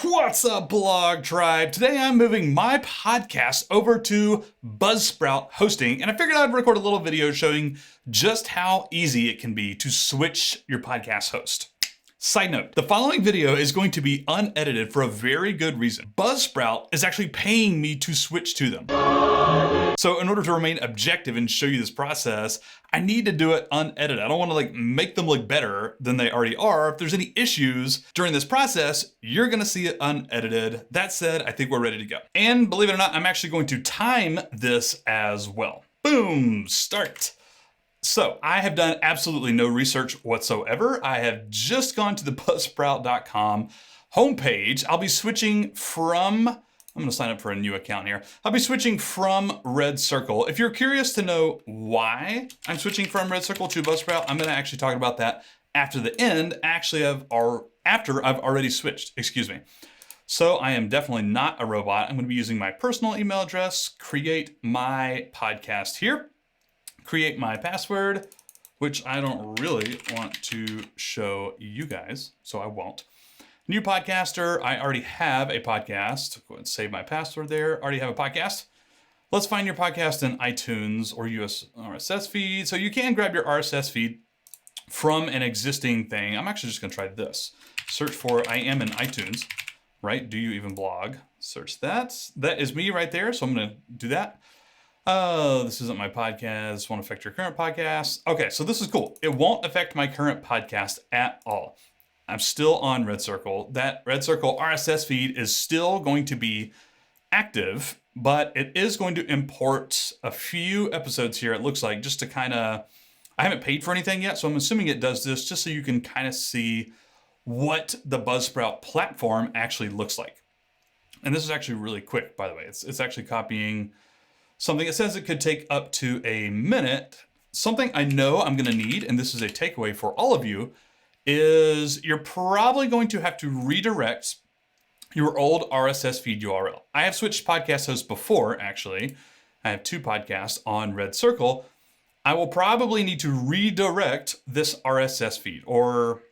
What's up, blog tribe? Today I'm moving my podcast over to Buzzsprout hosting, and I figured I'd record a little video showing just how easy it can be to switch your podcast host. Side note, the following video is going to be unedited for a very good reason. Buzzsprout is actually paying me to switch to them. So in order to remain objective and show you this process, I need to do it unedited. I don't want to make them look better than they already are. If there's any issues during this process, you're gonna see it unedited. That said, I think we're ready to go. And believe it or not, I'm actually going to time this as well. Boom, start. So I have done absolutely no research whatsoever. I have just gone to the buzzsprout.com homepage. I'll be switching from, I'm gonna sign up for a new account here. I'll be switching from Red Circle. If you're curious to know why I'm switching from Red Circle to Buzzsprout, I'm gonna actually talk about that after the end, after I've already switched, excuse me. So I am definitely not a robot. I'm gonna be using my personal email address, create my podcast here, create my password, which I don't really want to show you guys, so I won't. New podcaster, I already have a podcast. Go ahead and save my password there. Already have a podcast. Let's find your podcast in iTunes or US RSS feed. So you can grab your RSS feed from an existing thing. I'm actually just gonna try this. Search for I am in iTunes, right? Do you even blog? Search that. That is me right there, so I'm gonna do that. Oh, this isn't my podcast. This won't affect your current podcast. Okay, so this is cool. It won't affect my current podcast at all. I'm still on Red Circle. That Red Circle RSS feed is still going to be active, but it is going to import a few episodes here, it looks like, just to kind of, I haven't paid for anything yet, so I'm assuming it does this just so you can kind of see what the Buzzsprout platform actually looks like. And this is actually really quick, by the way. It's actually copying something. It says it could take up to a minute. Something I know I'm gonna need, and this is a takeaway for all of you, is you're probably going to have to redirect your old RSS feed URL. I have switched podcast hosts before, actually. I have 2 podcasts on Red Circle. I will probably need to redirect this RSS feed, or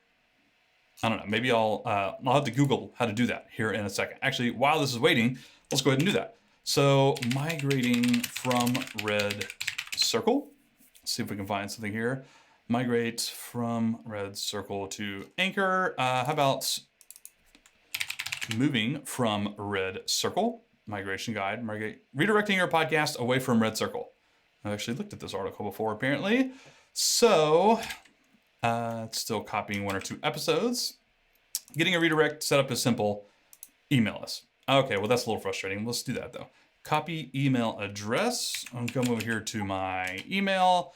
I don't know, maybe I'll have to Google how to do that here in a second. Actually, while this is waiting, let's go ahead and do that. So migrating from Red Circle. Let's see if we can find something here. Migrate from Red Circle to Anchor. How about moving from Red Circle? Migration guide, redirecting your podcast away from Red Circle. I actually looked at this article before, apparently. So it's still copying 1 or 2 episodes. Getting a redirect setup is simple. Email us. Okay, well, that's a little frustrating. Let's do that though. Copy email address. I'm going to come over here to my email.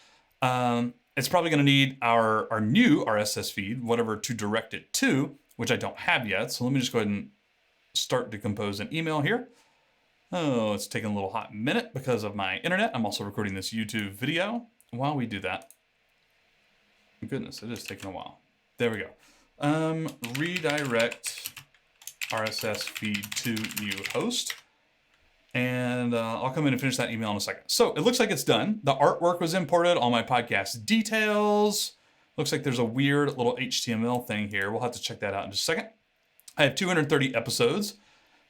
It's probably going to need our new RSS feed, whatever to direct it to, which I don't have yet. So let me just go ahead and start to compose an email here. Oh, it's taking a little hot minute because of my internet. I'm also recording this YouTube video. While we do that, goodness, it is taking a while. There we go. Redirect RSS feed to new host. And I'll come in and finish that email in a second. So it looks like it's done. The artwork was imported, all my podcast details. Looks like there's a weird little HTML thing here. We'll have to check that out in just a second. I have 230 episodes,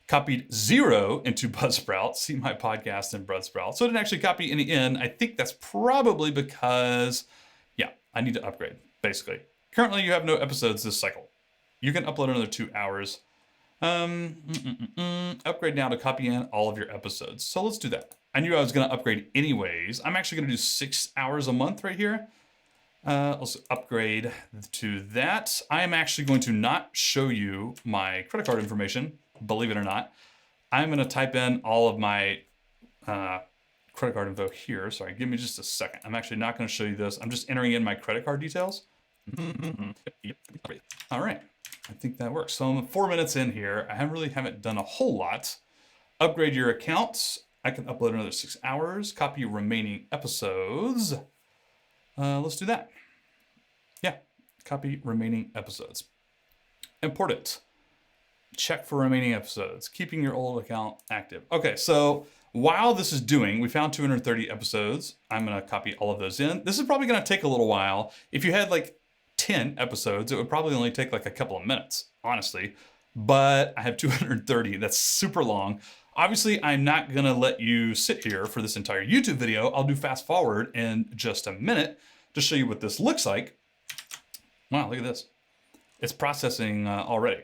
copied 0 into Buzzsprout. See my podcast in Buzzsprout. So I didn't actually copy any in. I think that's probably because, yeah, I need to upgrade, basically. Currently, you have no episodes this cycle. You can upload another 2 hours. Upgrade now to copy in all of your episodes. So let's do that. I knew I was going to upgrade anyways. I'm actually going to do 6 hours a month right here. Let's upgrade to that. I am actually going to not show you my credit card information, believe it or not. I'm going to type in all of my credit card info here. Sorry, give me just a second. I'm actually not going to show you this. I'm just entering in my credit card details. All right. I think that works. So I'm 4 minutes in here. I haven't done a whole lot. Upgrade your accounts. I can upload another 6 hours. Copy remaining episodes. Let's do that. Yeah, copy remaining episodes. Import it. Check for remaining episodes. Keeping your old account active. Okay, so while this is doing, we found 230 episodes. I'm gonna copy all of those in. This is probably gonna take a little while. If you had like 10 episodes, it would probably only take like a couple of minutes, honestly. but I have 230. That's super long. Obviously, I'm not gonna let you sit here for this entire YouTube video. I'll do fast forward in just a minute to show you what this looks like. Wow, look at this. It's processing already.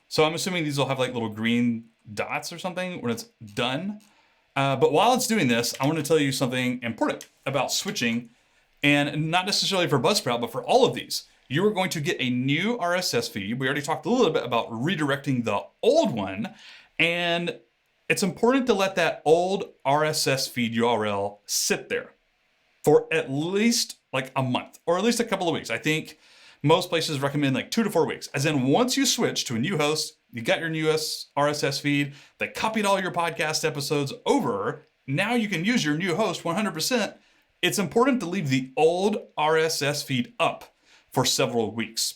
So I'm assuming these will have like little green dots or something when it's done. But while it's doing this, I want to tell you something important about switching, and not necessarily for Buzzsprout, but for all of these. You are going to get a new RSS feed. We already talked a little bit about redirecting the old one, and it's important to let that old RSS feed URL sit there for at least like a month, or at least a couple of weeks. I think most places recommend like 2 to 4 weeks. As in, once you switch to a new host, you got your new RSS feed, they copied all your podcast episodes over, now you can use your new host 100%. It's important to leave the old RSS feed up for several weeks.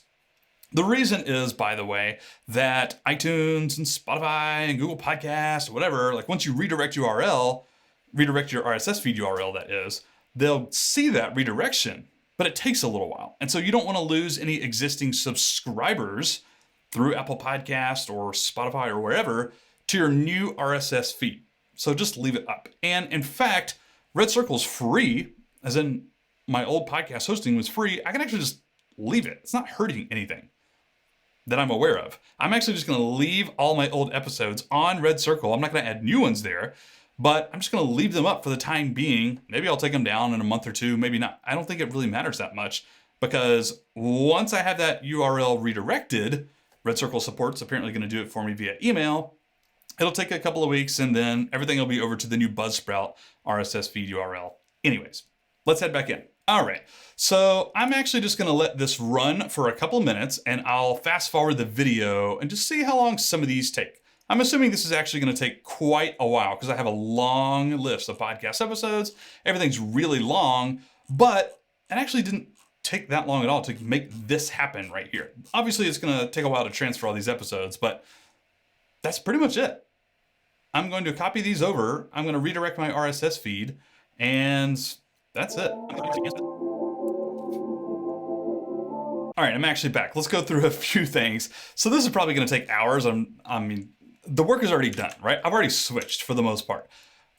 The reason is, by the way, that iTunes and Spotify and Google Podcasts, whatever, like once you redirect your RSS feed URL, that is, they'll see that redirection, but it takes a little while. And so you don't want to lose any existing subscribers through Apple Podcast or Spotify or wherever to your new RSS feed. So just leave it up. And in fact, Red Circle's free, as in my old podcast hosting was free. I can actually just leave it. It's not hurting anything that I'm aware of. I'm actually just gonna leave all my old episodes on Red Circle. I'm not gonna add new ones there, but I'm just gonna leave them up for the time being. Maybe I'll take them down in a month or two, maybe not. I don't think it really matters that much, because once I have that URL redirected, Red Circle support's apparently gonna do it for me via email. It'll take a couple of weeks, and then everything will be over to the new Buzzsprout RSS feed URL. Anyways, let's head back in. All right, so I'm actually just gonna let this run for a couple of minutes, and I'll fast forward the video and just see how long some of these take. I'm assuming this is actually gonna take quite a while because I have a long list of podcast episodes. Everything's really long, but it actually didn't take that long at all to make this happen right here. Obviously, it's gonna take a while to transfer all these episodes, but that's pretty much it. I'm going to copy these over. I'm gonna redirect my RSS feed, and that's it. All right, I'm actually back. Let's go through a few things. So this is probably gonna take hours. I mean, the work is already done, right? I've already switched for the most part.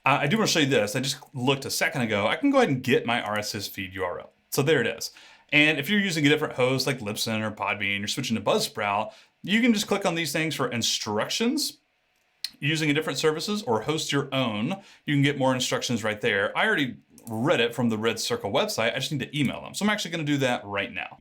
I do wanna show you this. I just looked a second ago. I can go ahead and get my RSS feed URL. So there it is. And if you're using a different host like Libsyn or Podbean, you're switching to Buzzsprout, you can just click on these things for instructions using a different services, or host your own. You can get more instructions right there. I already read it from the Red Circle website. I just need to email them. So I'm actually gonna do that right now.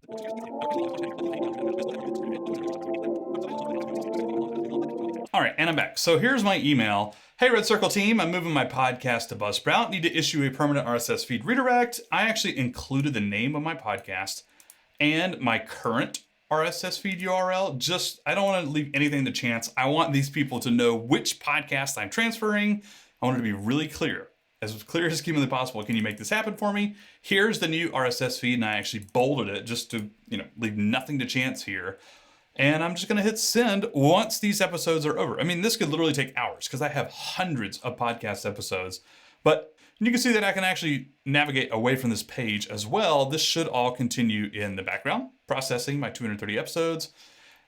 All right, and I'm back. So here's my email. Hey, Red Circle team, I'm moving my podcast to Buzzsprout. Need to issue a permanent RSS feed redirect. I actually included the name of my podcast and my current RSS feed URL. Just, I don't want to leave anything to chance. I want these people to know which podcast I'm transferring. I want it to be really clear. As clear as humanly possible. Can you make this happen for me? Here's the new RSS feed, and I actually bolded it just to, leave nothing to chance here. And I'm just gonna hit send once these episodes are over. I mean, this could literally take hours because I have hundreds of podcast episodes, but you can see that I can actually navigate away from this page as well. This should all continue in the background, processing my 230 episodes.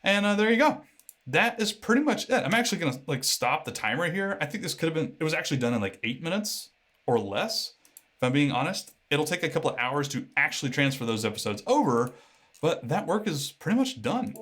And there you go. That is pretty much it. I'm actually gonna stop the timer here. I think this could have been, it was actually done in like 8 minutes or less, if I'm being honest. It'll take a couple of hours to actually transfer those episodes over, but that work is pretty much done.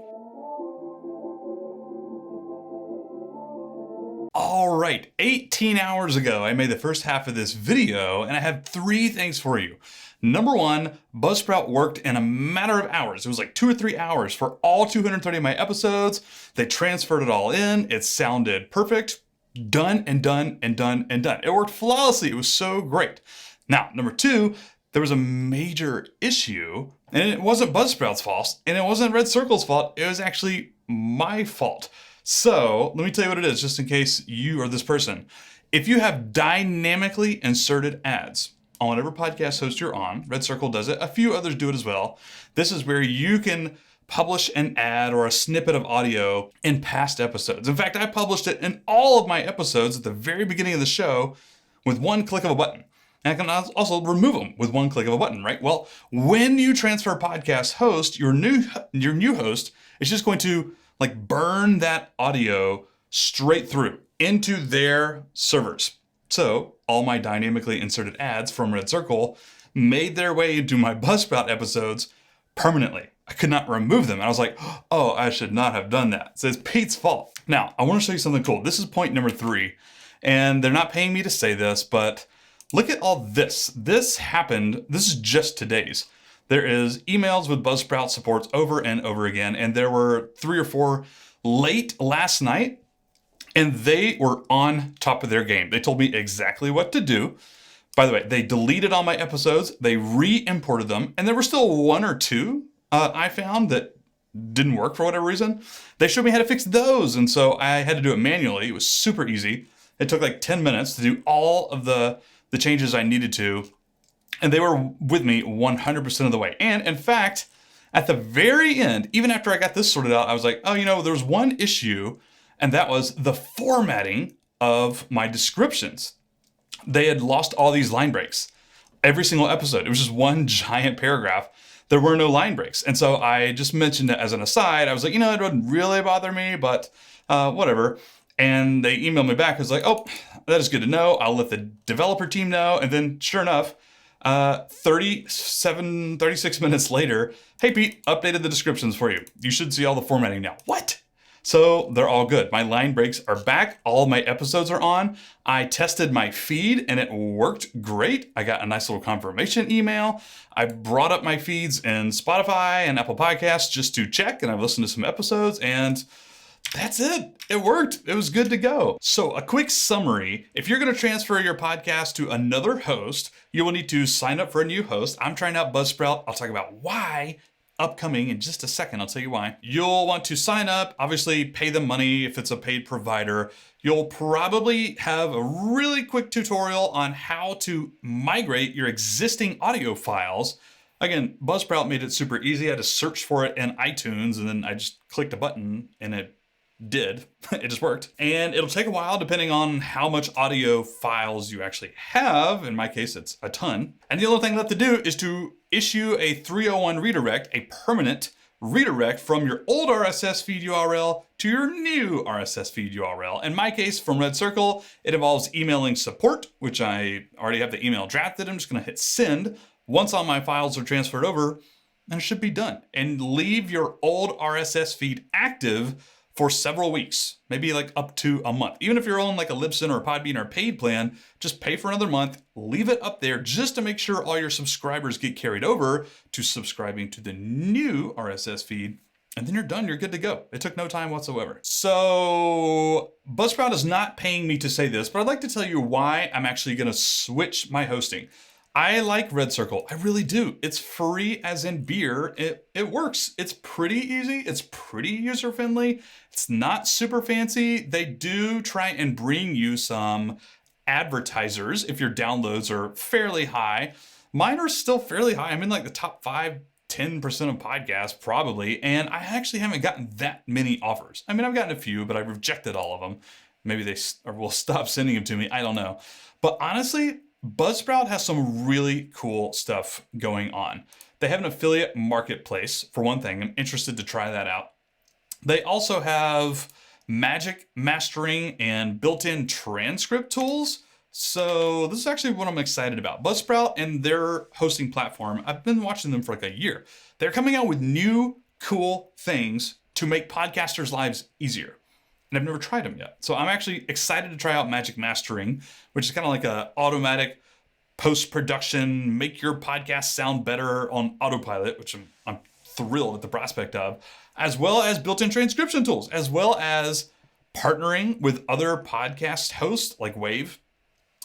All right, 18 hours ago, I made the first half of this video, and I have 3 things for you. Number 1, Buzzsprout worked in a matter of hours. It was like 2 or 3 hours for all 230 of my episodes. They transferred it all in. It sounded perfect. Done and done and done and done. It worked flawlessly. It was so great. Now, number 2, there was a major issue, and it wasn't Buzzsprout's fault, and it wasn't Red Circle's fault. It was actually my fault. So let me tell you what it is, just in case you are this person. If you have dynamically inserted ads on whatever podcast host you're on, Red Circle does it, a few others do it as well. This is where you can publish an ad or a snippet of audio in past episodes. In fact, I published it in all of my episodes at the very beginning of the show with one click of a button. And I can also remove them with one click of a button, right? Well, when you transfer podcast host, your new host is just going to like burn that audio straight through into their servers. So all my dynamically inserted ads from Red Circle made their way into my Buzzsprout episodes permanently. I could not remove them. And I was like, oh, I should not have done that. So it's Pete's fault. Now, I want to show you something cool. This is point number 3. And they're not paying me to say this, but look at all this. This happened, this is just today's. There is emails with Buzzsprout supports over and over again. And there were 3 or 4 late last night, and they were on top of their game. They told me exactly what to do. By the way, they deleted all my episodes, they re-imported them, and there were still 1 or 2 I found that didn't work for whatever reason. They showed me how to fix those, and so I had to do it manually. It was super easy. It took like 10 minutes to do all of the changes I needed to, and they were with me 100% of the way. And in fact, at the very end, even after I got this sorted out, I was like, oh, there was one issue, and that was the formatting of my descriptions. They had lost all these line breaks. Every single episode, it was just one giant paragraph. There were no line breaks. And so I just mentioned it as an aside. I was like, it wouldn't really bother me, but whatever. And they emailed me back. I was like, oh, that is good to know. I'll let the developer team know. And then sure enough, 36 minutes later, hey, Pete, updated the descriptions for you. You should see all the formatting now. What? So they're all good. My line breaks are back. All my episodes are on. I tested my feed and it worked great. I got a nice little confirmation email. I brought up my feeds in Spotify and Apple Podcasts just to check, and I've listened to some episodes, and that's it. It worked. It was good to go. So a quick summary. If you're going to transfer your podcast to another host, you will need to sign up for a new host. I'm trying out Buzzsprout. I'll talk about why upcoming in just a second. I'll tell you why. You'll want to sign up, obviously pay them money if it's a paid provider. You'll probably have a really quick tutorial on how to migrate your existing audio files. Again, Buzzsprout made it super easy. I had to search for it in iTunes, and then I just clicked a button and it did. It just worked. And it'll take a while depending on how much audio files you actually have. In my case, it's a ton. And the only thing left to do is to issue a 301 redirect, a permanent redirect from your old RSS feed URL to your new RSS feed URL. In my case, from Red Circle, it involves emailing support, which I already have the email drafted. I'm just gonna hit send. Once all my files are transferred over, and it should be done. And leave your old RSS feed active for several weeks, maybe like up to a month. Even if you're on like a Libsyn or a Podbean or a paid plan, just pay for another month, leave it up there just to make sure all your subscribers get carried over to subscribing to the new RSS feed, and then you're done, you're good to go. It took no time whatsoever. So Buzzsprout is not paying me to say this, but I'd like to tell you why I'm actually gonna switch my hosting. I like Red Circle, I really do. It's free as in beer. It works. It's pretty easy. It's pretty user-friendly. It's not super fancy. They do try and bring you some advertisers if your downloads are fairly high. Mine are still fairly high. I'm in like the top 5-10% of podcasts probably, and I actually haven't gotten that many offers. I mean, I've gotten a few, but I've rejected all of them. Maybe they will stop sending them to me. I don't know. But honestly, Buzzsprout has some really cool stuff going on. They have an affiliate marketplace, for one thing. I'm interested to try that out. They also have magic mastering and built-in transcript tools. So this is actually what I'm excited about. Buzzsprout and their hosting platform, I've been watching them for like a year. They're coming out with new cool things to make podcasters' lives easier. And I've never tried them yet. So I'm actually excited to try out Magic Mastering, which is kind of like a automatic post-production, make your podcast sound better on autopilot, which I'm thrilled at the prospect of, as well as built-in transcription tools, as well as partnering with other podcast hosts like Wave.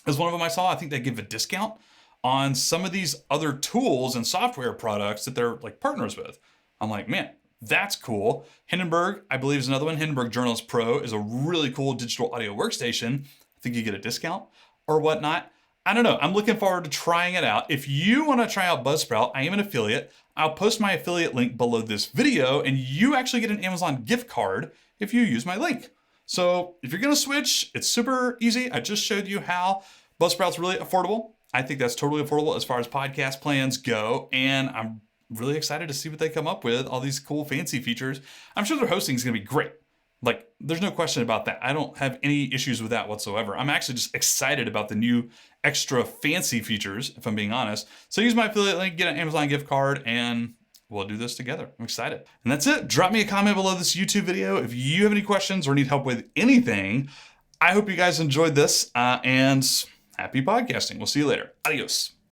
As one of them I saw, I think they give a discount on some of these other tools and software products that they're like partners with. I'm like, man, that's cool. Hindenburg, I believe, is another one. Hindenburg Journalist Pro is a really cool digital audio workstation. I think you get a discount or whatnot. I don't know. I'm looking forward to trying it out. If you want to try out Buzzsprout, I am an affiliate. I'll post my affiliate link below this video, and you actually get an Amazon gift card if you use my link. So if you're going to switch, it's super easy. I just showed you how. Buzzsprout's really affordable. I think that's totally affordable as far as podcast plans go, and I'm really excited to see what they come up with, all these cool fancy features. I'm sure their hosting is going to be great. Like, there's no question about that. I don't have any issues with that whatsoever. I'm actually just excited about the new extra fancy features, if I'm being honest. So use my affiliate link, get an Amazon gift card, and we'll do this together. I'm excited. And that's it. Drop me a comment below this YouTube video if you have any questions or need help with anything. I hope you guys enjoyed this, and happy podcasting. We'll see you later. Adios.